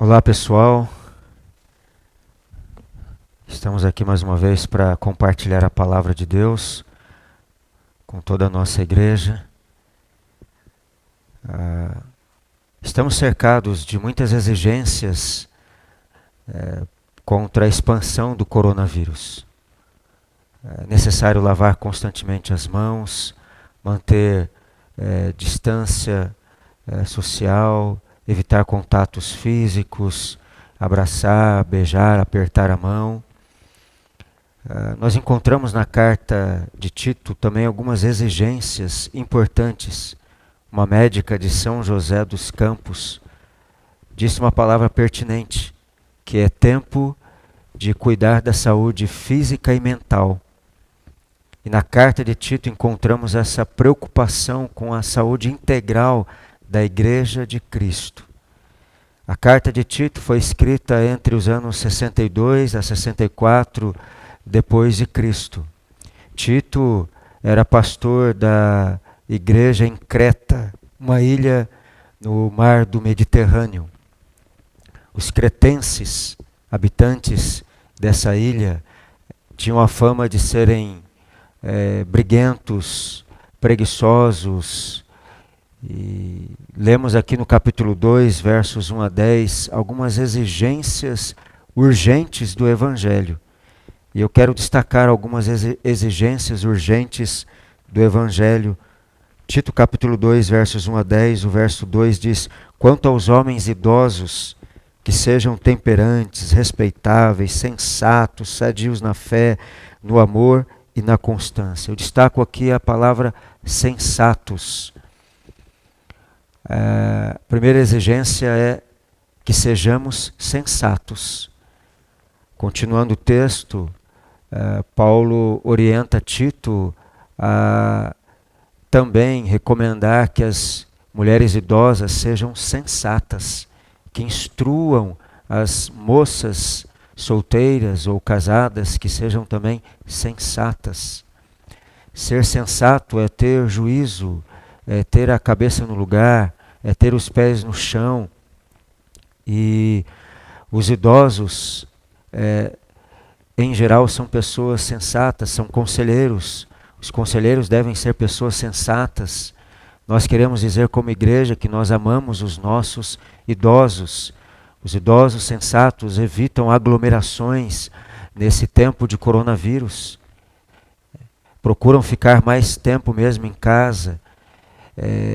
Olá pessoal, estamos aqui mais uma vez para compartilhar a palavra de Deus com toda a nossa igreja. Estamos cercados de muitas exigências contra a expansão do coronavírus. É necessário lavar constantemente as mãos, manter distância social, evitar contatos físicos, abraçar, beijar, apertar a mão. Nós encontramos na carta de Tito também algumas exigências importantes. Uma médica de São José dos Campos disse uma palavra pertinente, que é tempo de cuidar da saúde física e mental. E na carta de Tito encontramos essa preocupação com a saúde integral da Igreja de Cristo. A carta de Tito foi escrita entre os anos 62 a 64 depois de Cristo. Tito era pastor da igreja em Creta, uma ilha no mar do Mediterrâneo. Os cretenses, habitantes dessa ilha, tinham a fama de serem briguentos, preguiçosos. E lemos aqui no capítulo 2, versos 1 a 10, algumas exigências urgentes do Evangelho. E eu quero destacar algumas exigências urgentes do Evangelho. Tito capítulo 2, versos 1 a 10, o verso 2 diz: quanto aos homens idosos, que sejam temperantes, respeitáveis, sensatos, sadios na fé, no amor e na constância. Eu destaco aqui a palavra sensatos. A primeira exigência é que sejamos sensatos. Continuando o texto, Paulo orienta Tito a também recomendar que as mulheres idosas sejam sensatas, que instruam as moças solteiras ou casadas que sejam também sensatas. Ser sensato é ter juízo, é ter a cabeça no lugar, é ter os pés no chão. E os idosos, em geral, são pessoas sensatas, são conselheiros. Os conselheiros devem ser pessoas sensatas. Nós queremos dizer como igreja que nós amamos os nossos idosos. Os idosos sensatos evitam aglomerações nesse tempo de coronavírus. Procuram ficar mais tempo mesmo em casa.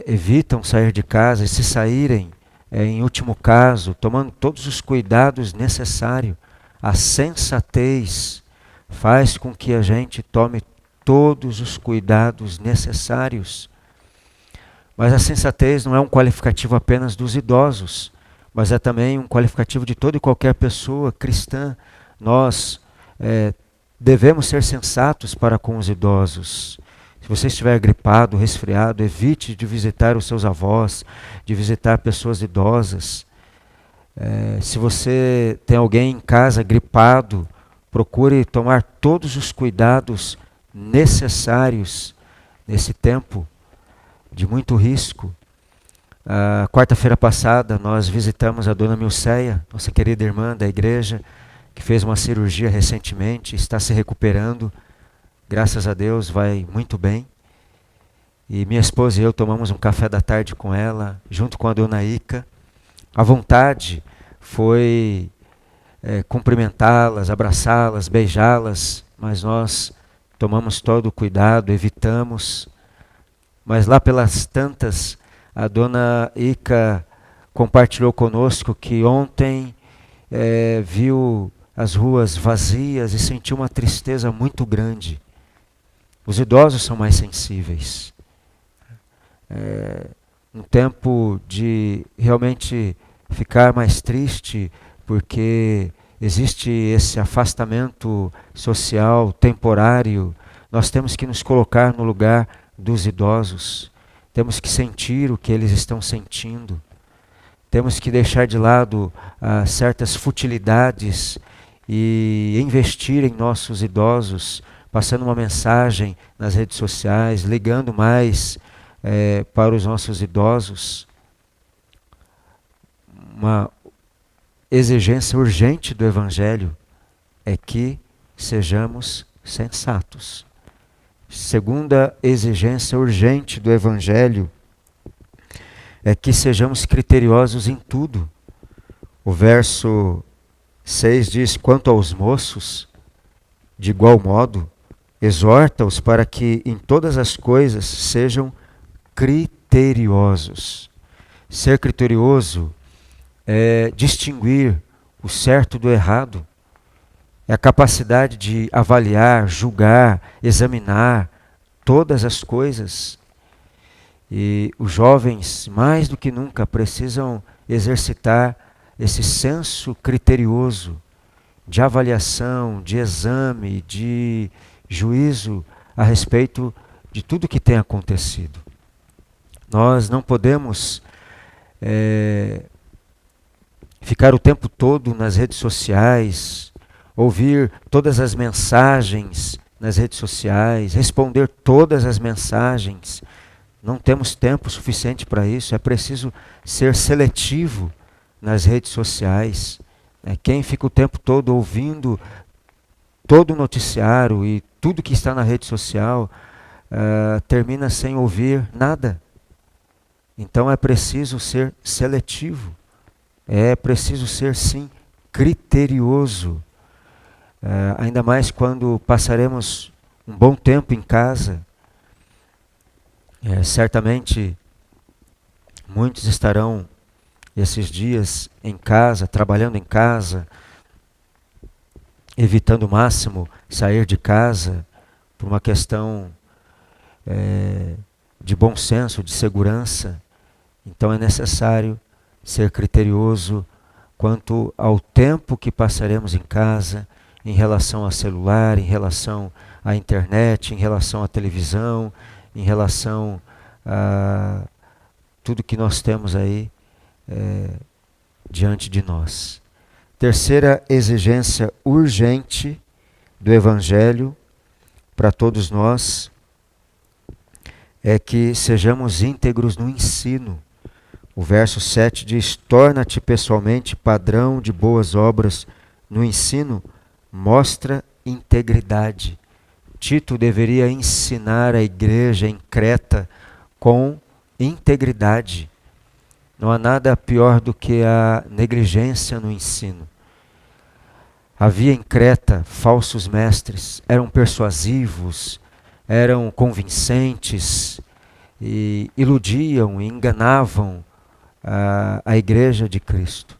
Evitam sair de casa e se saírem, em último caso, tomando todos os cuidados necessários. A sensatez faz com que a gente tome todos os cuidados necessários. Mas a sensatez não é um qualificativo apenas dos idosos, mas é também um qualificativo de toda e qualquer pessoa cristã. Nós devemos ser sensatos para com os idosos. Se você estiver gripado, resfriado, evite de visitar os seus avós, de visitar pessoas idosas. Se você tem alguém em casa gripado, procure tomar todos os cuidados necessários nesse tempo de muito risco. Quarta-feira passada nós visitamos a dona Milceia, nossa querida irmã da igreja, que fez uma cirurgia recentemente, está se recuperando. Graças a Deus vai muito bem. E minha esposa e eu tomamos um café da tarde com ela, junto com a dona Ica. A vontade foi cumprimentá-las, abraçá-las, beijá-las, mas nós tomamos todo o cuidado, evitamos. Mas lá pelas tantas, a dona Ica compartilhou conosco que ontem viu as ruas vazias e sentiu uma tristeza muito grande. Os idosos são mais sensíveis. Um tempo de realmente ficar mais triste, porque existe esse afastamento social temporário. Nós temos que nos colocar no lugar dos idosos. Temos que sentir o que eles estão sentindo. Temos que deixar de lado certas futilidades e investir em nossos idosos, passando uma mensagem nas redes sociais, ligando mais para os nossos idosos. exigência urgente do Evangelho é que sejamos sensatos. Segunda exigência urgente do Evangelho é que sejamos criteriosos em tudo. O verso 6 diz: quanto aos moços, de igual modo, exorta-os para que em todas as coisas sejam criteriosos. Ser criterioso é distinguir o certo do errado, é a capacidade de avaliar, julgar, examinar todas as coisas. E os jovens, mais do que nunca, precisam exercitar esse senso criterioso de avaliação, de exame, de juízo a respeito de tudo que tem acontecido. Nós não podemos ficar o tempo todo nas redes sociais, ouvir todas as mensagens nas redes sociais, responder todas as mensagens. Não temos tempo suficiente para isso. É preciso ser seletivo nas redes sociais. Quem fica o tempo todo ouvindo todo o noticiário e tudo que está na rede social, termina sem ouvir nada. Então é preciso ser seletivo. É preciso ser, sim, criterioso. Ainda mais quando passaremos um bom tempo em casa. Certamente muitos estarão esses dias em casa, trabalhando em casa, evitando o máximo sair de casa por uma questão de bom senso, de segurança. Então é necessário ser criterioso quanto ao tempo que passaremos em casa, em relação ao celular, em relação à internet, em relação à televisão, em relação a tudo que nós temos aí diante de nós. Terceira exigência urgente do Evangelho para todos nós é que sejamos íntegros no ensino. O verso 7 diz: torna-te pessoalmente padrão de boas obras no ensino, mostra integridade. Tito deveria ensinar a igreja em Creta com integridade. Não há nada pior do que a negligência no ensino. Havia em Creta falsos mestres, eram persuasivos, eram convincentes, e iludiam e enganavam a igreja de Cristo.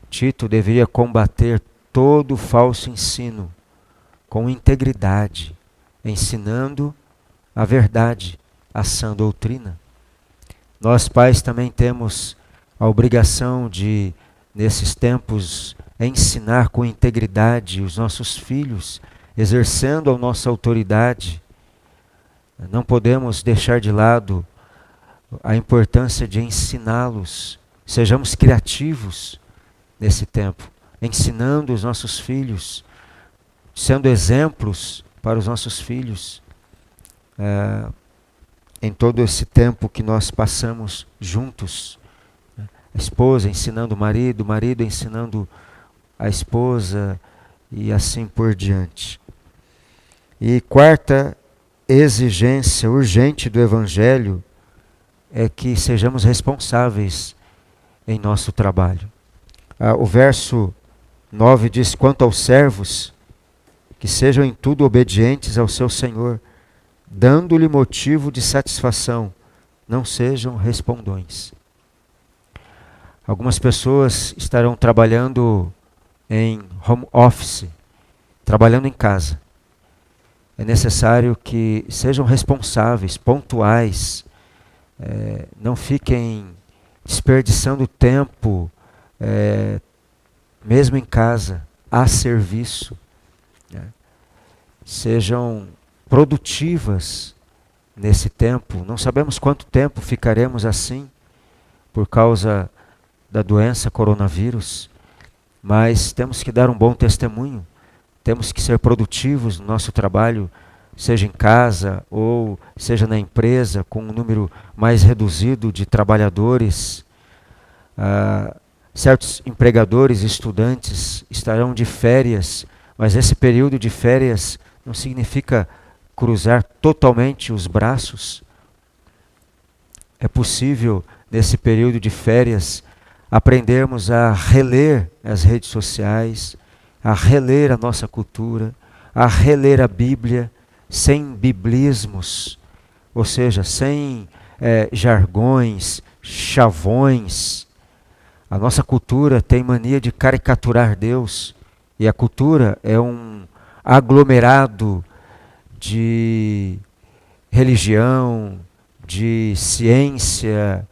Tito deveria combater todo falso ensino com integridade, ensinando a verdade, a sã doutrina. Nós, pais, também temos a obrigação de, nesses tempos, ensinar com integridade os nossos filhos, exercendo a nossa autoridade. Não podemos deixar de lado a importância de ensiná-los. Sejamos criativos nesse tempo, ensinando os nossos filhos, sendo exemplos para os nossos filhos, em todo esse tempo que nós passamos juntos. A esposa ensinando o marido ensinando a esposa e assim por diante. E quarta exigência urgente do Evangelho é que sejamos responsáveis em nosso trabalho. O verso 9 diz: quanto aos servos, que sejam em tudo obedientes ao seu Senhor, dando-lhe motivo de satisfação, não sejam respondões. Algumas pessoas estarão trabalhando em home office, trabalhando em casa. É necessário que sejam responsáveis, pontuais, não fiquem desperdiçando tempo, mesmo em casa, a serviço. Sejam produtivas nesse tempo. Não sabemos quanto tempo ficaremos assim por causa da doença coronavírus, mas temos que dar um bom testemunho. Temos que ser produtivos no nosso trabalho, seja em casa ou seja na empresa, com um número mais reduzido de trabalhadores. Certos empregadores e estudantes estarão de férias, mas esse período de férias não significa cruzar totalmente os braços. É possível, nesse período de férias, aprendermos a reler as redes sociais, a reler a nossa cultura, a reler a Bíblia, sem biblismos, ou seja, sem jargões, chavões. A nossa cultura tem mania de caricaturar Deus, e a cultura é um aglomerado de religião, de ciência,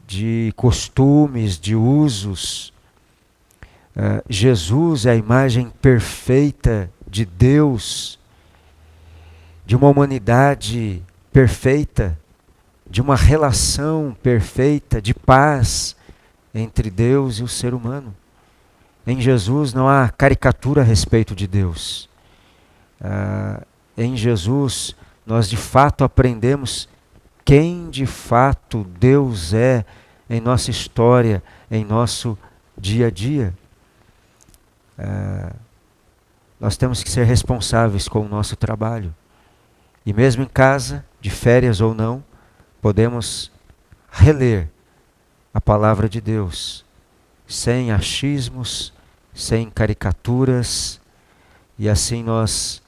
de costumes, de usos. Jesus é a imagem perfeita de Deus, de uma humanidade perfeita, de uma relação perfeita, de paz entre Deus e o ser humano. Em Jesus não há caricatura a respeito de Deus. Em Jesus nós de fato aprendemos quem de fato Deus é em nossa história, em nosso dia a dia. Nós temos que ser responsáveis com o nosso trabalho. E mesmo em casa, de férias ou não, podemos reler a palavra de Deus, sem achismos, sem caricaturas, e assim nós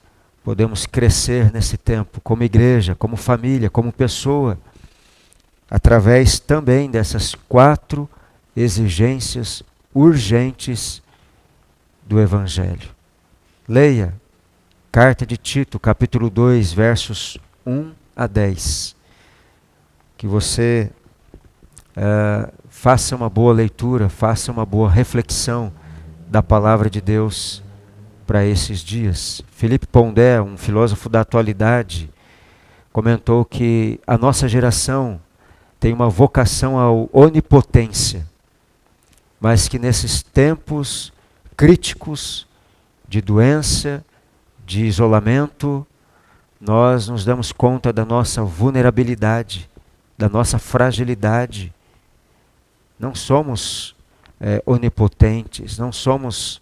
podemos crescer nesse tempo, como igreja, como família, como pessoa, através também dessas 4 exigências urgentes do Evangelho. Leia Carta de Tito, capítulo 2, versos 1 a 10. Que você faça uma boa leitura, faça uma boa reflexão da palavra de Deus para esses dias. Philippe Pondé, um filósofo da atualidade, comentou que a nossa geração tem uma vocação à onipotência, mas que nesses tempos críticos de doença, de isolamento, nós nos damos conta da nossa vulnerabilidade, da nossa fragilidade. Não somos onipotentes, não somos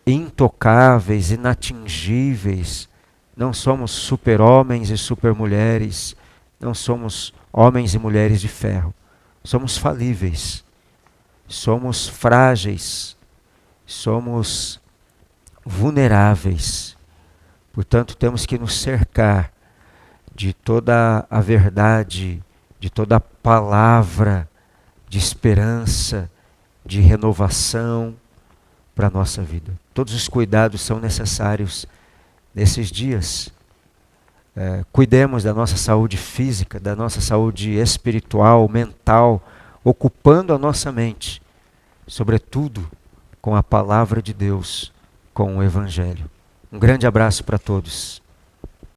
intocáveis, inatingíveis, não somos super-homens e super-mulheres, não somos homens e mulheres de ferro. Somos falíveis, somos frágeis, somos vulneráveis. Portanto, temos que nos cercar de toda a verdade, de toda a palavra de esperança, de renovação para a nossa vida. Todos os cuidados são necessários nesses dias. Cuidemos da nossa saúde física, da nossa saúde espiritual, mental, ocupando a nossa mente, sobretudo com a palavra de Deus, com o Evangelho. Um grande abraço para todos.